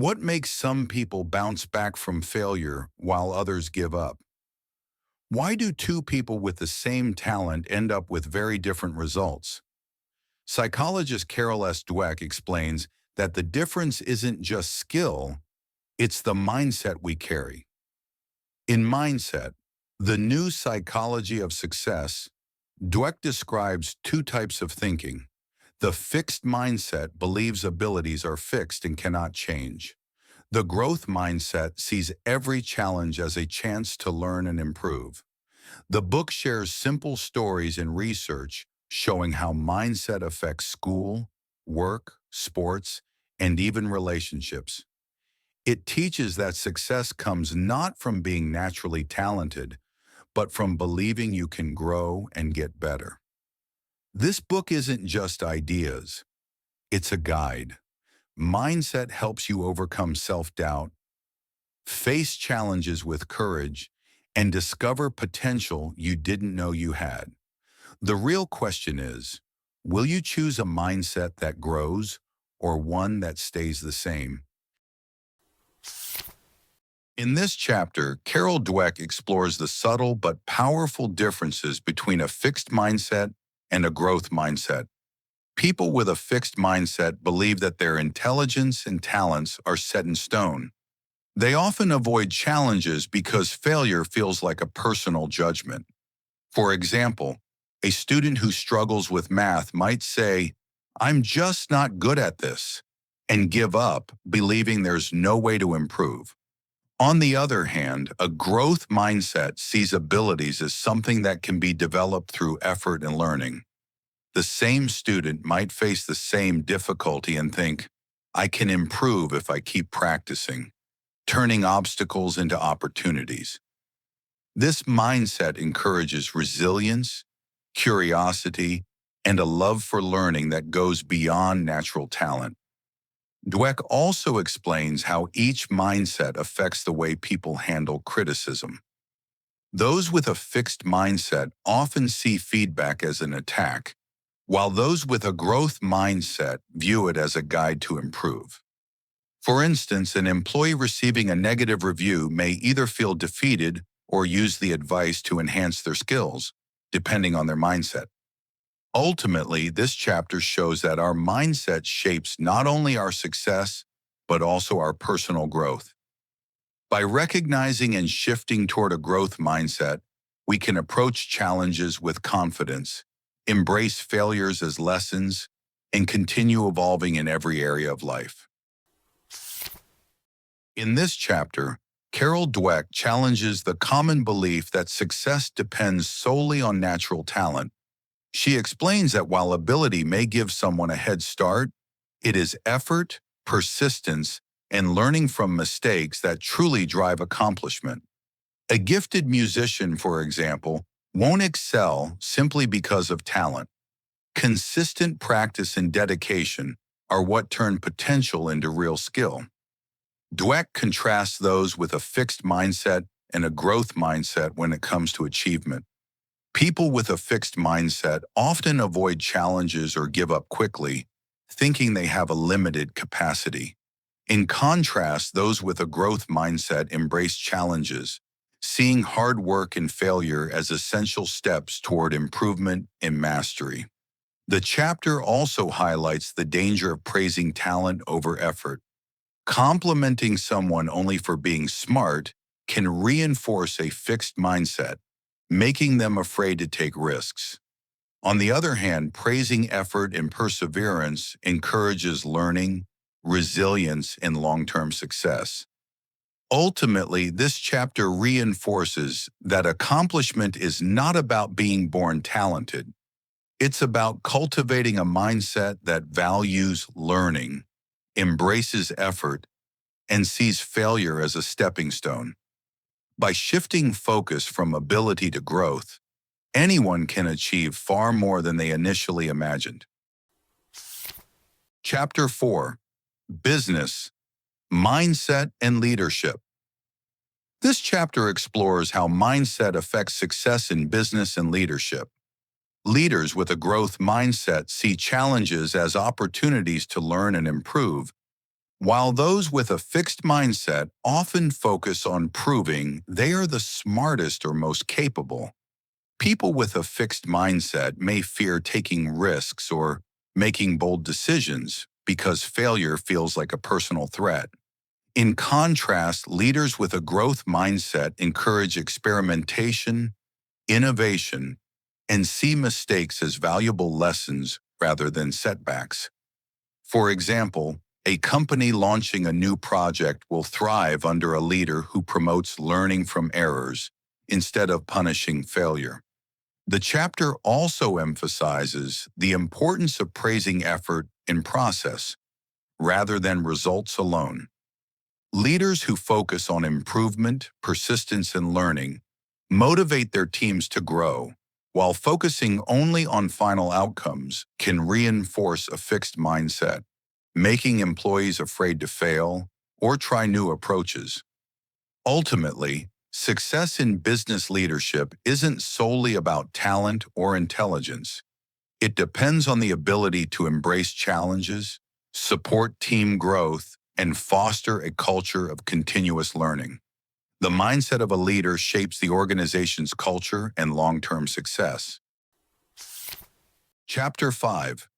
What makes some people bounce back from failure while others give up? Why do two people with the same talent end up with very different results? Psychologist Carol S. Dweck explains that the difference isn't just skill, it's the mindset we carry. In Mindset, the new psychology of success, Dweck describes two types of thinking. The fixed mindset believes abilities are fixed and cannot change. The growth mindset sees every challenge as a chance to learn and improve. The book shares simple stories and research showing how mindset affects school, work, sports, and even relationships. It teaches that success comes not from being naturally talented, but from believing you can grow and get better. This book isn't just ideas, it's a guide. Mindset helps you overcome self-doubt, face challenges with courage, and discover potential you didn't know you had. The real question is, will you choose a mindset that grows or one that stays the same? In this chapter, Carol Dweck explores the subtle but powerful differences between a fixed mindset and a growth mindset. People with a fixed mindset believe that their intelligence and talents are set in stone. They often avoid challenges because failure feels like a personal judgment. For example, a student who struggles with math might say, "I'm just not good at this," and give up, believing there's no way to improve. On the other hand, a growth mindset sees abilities as something that can be developed through effort and learning. The same student might face the same difficulty and think, "I can improve if I keep practicing," turning obstacles into opportunities. This mindset encourages resilience, curiosity, and a love for learning that goes beyond natural talent. Dweck also explains how each mindset affects the way people handle criticism. Those with a fixed mindset often see feedback as an attack, while those with a growth mindset view it as a guide to improve. For instance, an employee receiving a negative review may either feel defeated or use the advice to enhance their skills, depending on their mindset. Ultimately, this chapter shows that our mindset shapes not only our success, but also our personal growth. By recognizing and shifting toward a growth mindset, we can approach challenges with confidence, embrace failures as lessons, and continue evolving in every area of life. In this chapter, Carol Dweck challenges the common belief that success depends solely on natural talent. She explains that while ability may give someone a head start, it is effort, persistence, and learning from mistakes that truly drive accomplishment. A gifted musician, for example, won't excel simply because of talent. Consistent practice and dedication are what turn potential into real skill. Dweck contrasts those with a fixed mindset and a growth mindset when it comes to achievement. People with a fixed mindset often avoid challenges or give up quickly, thinking they have a limited capacity. In contrast, those with a growth mindset embrace challenges, seeing hard work and failure as essential steps toward improvement and mastery. The chapter also highlights the danger of praising talent over effort. Complimenting someone only for being smart can reinforce a fixed mindset, making them afraid to take risks. On the other hand, praising effort and perseverance encourages learning, resilience, and long-term success. Ultimately, this chapter reinforces that accomplishment is not about being born talented. It's about cultivating a mindset that values learning, embraces effort, and sees failure as a stepping stone. By shifting focus from ability to growth, anyone can achieve far more than they initially imagined. Chapter 4: Business, Mindset, and Leadership. This chapter explores how mindset affects success in business and leadership. Leaders with a growth mindset see challenges as opportunities to learn and improve, While those with a fixed mindset often focus on proving they are the smartest or most capable, people with a fixed mindset may fear taking risks or making bold decisions because failure feels like a personal threat. In contrast, leaders with a growth mindset encourage experimentation, innovation, and see mistakes as valuable lessons rather than setbacks. For example, a company launching a new project will thrive under a leader who promotes learning from errors instead of punishing failure. The chapter also emphasizes the importance of praising effort and process rather than results alone. Leaders who focus on improvement, persistence, and learning motivate their teams to grow, while focusing only on final outcomes can reinforce a fixed mindset, making employees afraid to fail or try new approaches. Ultimately, success in business leadership isn't solely about talent or intelligence. It depends on the ability to embrace challenges, support team growth, and foster a culture of continuous learning. The mindset of a leader shapes the organization's culture and long-term success. Chapter 5: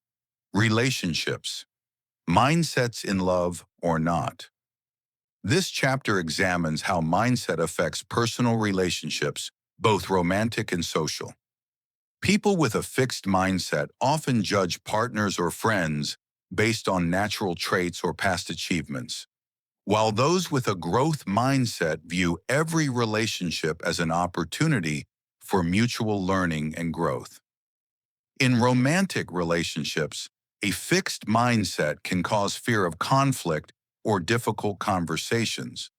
Relationships. Mindsets in love or not. This chapter examines how mindset affects personal relationships, both romantic and social. People with a fixed mindset often judge partners or friends based on natural traits or past achievements, while those with a growth mindset view every relationship as an opportunity for mutual learning and growth. In romantic relationships, a fixed mindset can cause fear of conflict or difficult conversations,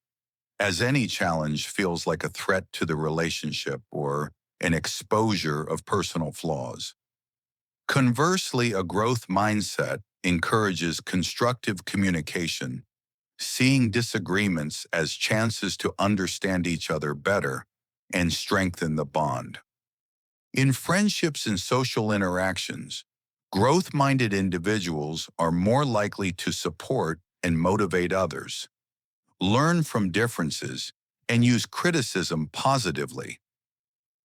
as any challenge feels like a threat to the relationship or an exposure of personal flaws. Conversely, a growth mindset encourages constructive communication, seeing disagreements as chances to understand each other better and strengthen the bond. In friendships and social interactions, growth-minded individuals are more likely to support and motivate others, learn from differences, and use criticism positively.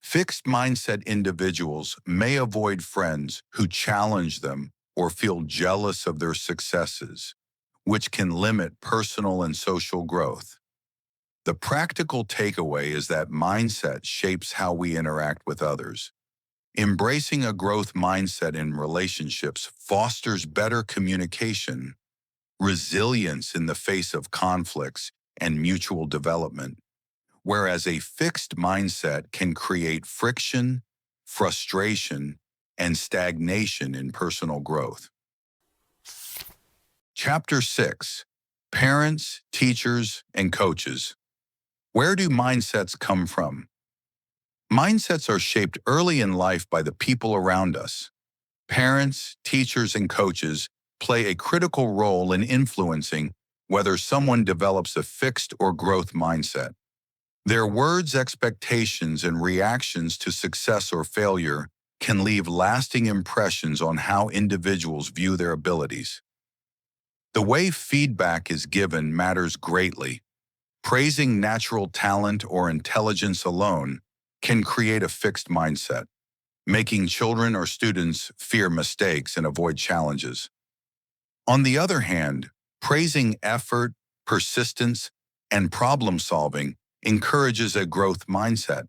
Fixed mindset individuals may avoid friends who challenge them or feel jealous of their successes, which can limit personal and social growth. The practical takeaway is that mindset shapes how we interact with others. Embracing a growth mindset in relationships fosters better communication, resilience in the face of conflicts, and mutual development, whereas a fixed mindset can create friction, frustration, and stagnation in personal growth. Chapter 6: Parents, Teachers, and Coaches. Where do mindsets come from? Mindsets are shaped early in life by the people around us. Parents, teachers, and coaches play a critical role in influencing whether someone develops a fixed or growth mindset. Their words, expectations, and reactions to success or failure can leave lasting impressions on how individuals view their abilities. The way feedback is given matters greatly. Praising natural talent or intelligence alone can create a fixed mindset, making children or students fear mistakes and avoid challenges. On the other hand, praising effort, persistence, and problem solving encourages a growth mindset,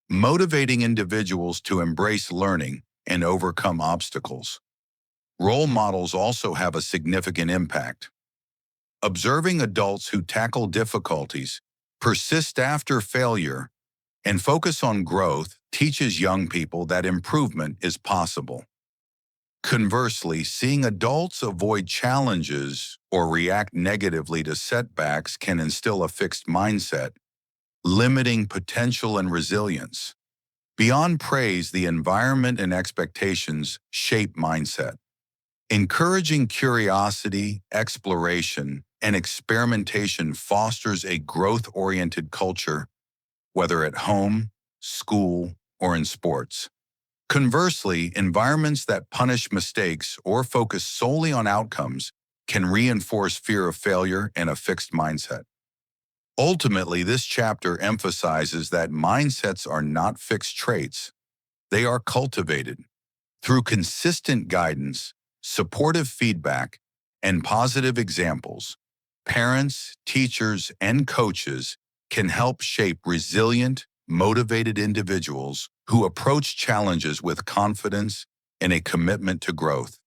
motivating individuals to embrace learning and overcome obstacles. Role models also have a significant impact. Observing adults who tackle difficulties, persist after failure, and focus on growth teaches young people that improvement is possible. Conversely, seeing adults avoid challenges or react negatively to setbacks can instill a fixed mindset, limiting potential and resilience. Beyond praise, the environment and expectations shape mindset. Encouraging curiosity, exploration, and experimentation fosters a growth-oriented culture, whether at home, school, or in sports. Conversely, environments that punish mistakes or focus solely on outcomes can reinforce fear of failure and a fixed mindset. Ultimately, this chapter emphasizes that mindsets are not fixed traits. They are cultivated. Through consistent guidance, supportive feedback, and positive examples, parents, teachers, and coaches can help shape resilient, motivated individuals who approach challenges with confidence and a commitment to growth.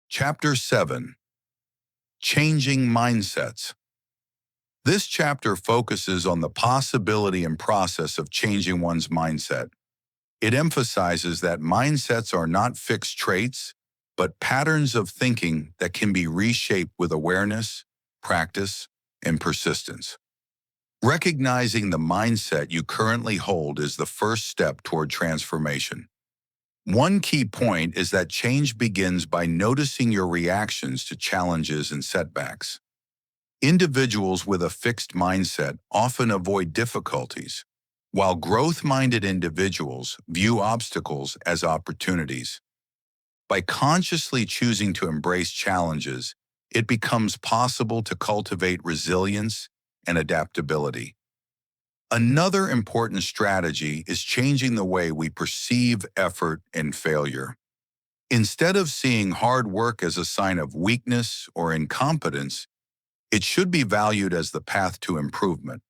Chapter 7: Changing Mindsets. This chapter focuses on the possibility and process of changing one's mindset. It emphasizes that mindsets are not fixed traits, but patterns of thinking that can be reshaped with awareness, practice, and persistence. Recognizing the mindset you currently hold is the first step toward transformation. One key point is that change begins by noticing your reactions to challenges and setbacks. Individuals with a fixed mindset often avoid difficulties, while growth-minded individuals view obstacles as opportunities. By consciously choosing to embrace challenges, it becomes possible to cultivate resilience and adaptability. Another important strategy is changing the way we perceive effort and failure. Instead of seeing hard work as a sign of weakness or incompetence, it should be valued as the path to improvement.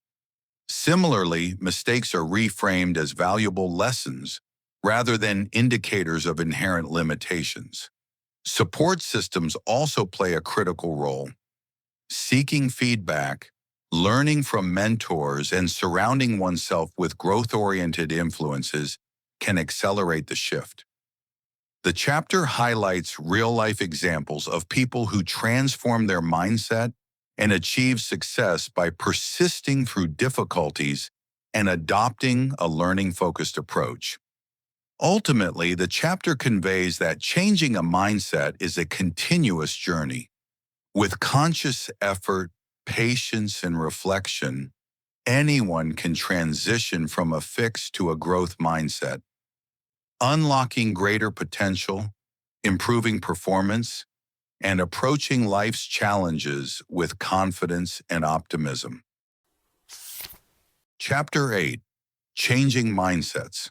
Similarly, mistakes are reframed as valuable lessons rather than indicators of inherent limitations. Support systems also play a critical role. Seeking feedback, learning from mentors, and surrounding oneself with growth-oriented influences can accelerate the shift. The chapter highlights real-life examples of people who transform their mindset and achieve success by persisting through difficulties and adopting a learning-focused approach. Ultimately, the chapter conveys that changing a mindset is a continuous journey. With conscious effort, patience, and reflection, anyone can transition from a fixed to a growth mindset, unlocking greater potential, improving performance, and approaching life's challenges with confidence and optimism. Chapter 8: Changing Mindsets.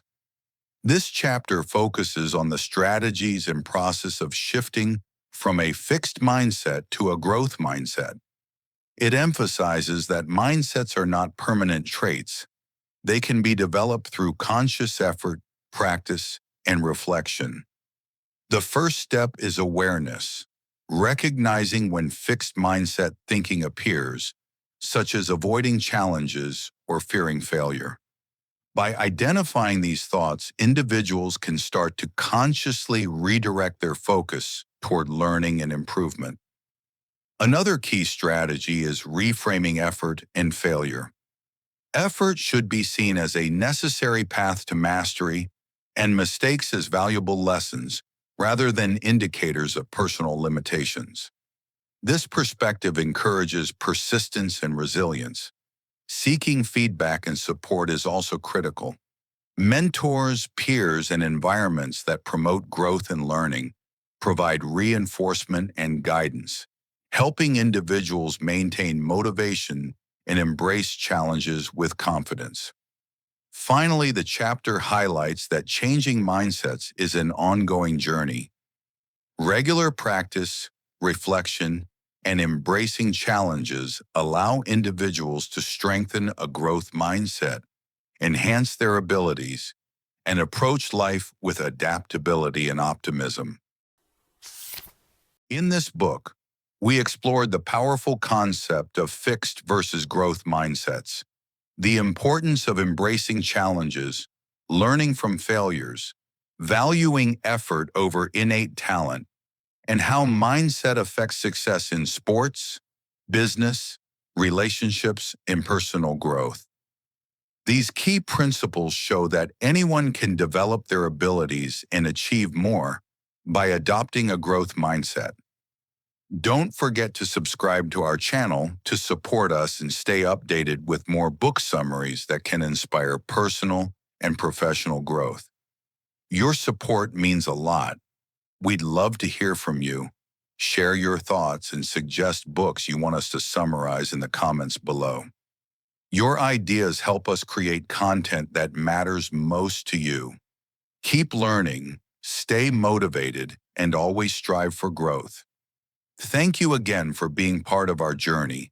This chapter focuses on the strategies and process of shifting from a fixed mindset to a growth mindset. It emphasizes that mindsets are not permanent traits. They can be developed through conscious effort, practice, and reflection. The first step is awareness, recognizing when fixed mindset thinking appears, such as avoiding challenges or fearing failure. By identifying these thoughts, individuals can start to consciously redirect their focus toward learning and improvement. Another key strategy is reframing effort and failure. Effort should be seen as a necessary path to mastery and mistakes as valuable lessons rather than indicators of personal limitations. This perspective encourages persistence and resilience. Seeking feedback and support is also critical. Mentors, peers, and environments that promote growth and learning provide reinforcement and guidance, helping individuals maintain motivation and embrace challenges with confidence. Finally, the chapter highlights that changing mindsets is an ongoing journey. Regular practice, reflection, and embracing challenges allow individuals to strengthen a growth mindset, enhance their abilities, and approach life with adaptability and optimism. In this book, we explored the powerful concept of fixed versus growth mindsets, the importance of embracing challenges, learning from failures, valuing effort over innate talent, and how mindset affects success in sports, business, relationships, and personal growth. These key principles show that anyone can develop their abilities and achieve more by adopting a growth mindset. Don't forget to subscribe to our channel to support us and stay updated with more book summaries that can inspire personal and professional growth. Your support means a lot. We'd love to hear from you. Share your thoughts and suggest books you want us to summarize in the comments below. Your ideas help us create content that matters most to you. Keep learning, stay motivated, and always strive for growth. Thank you again for being part of our journey,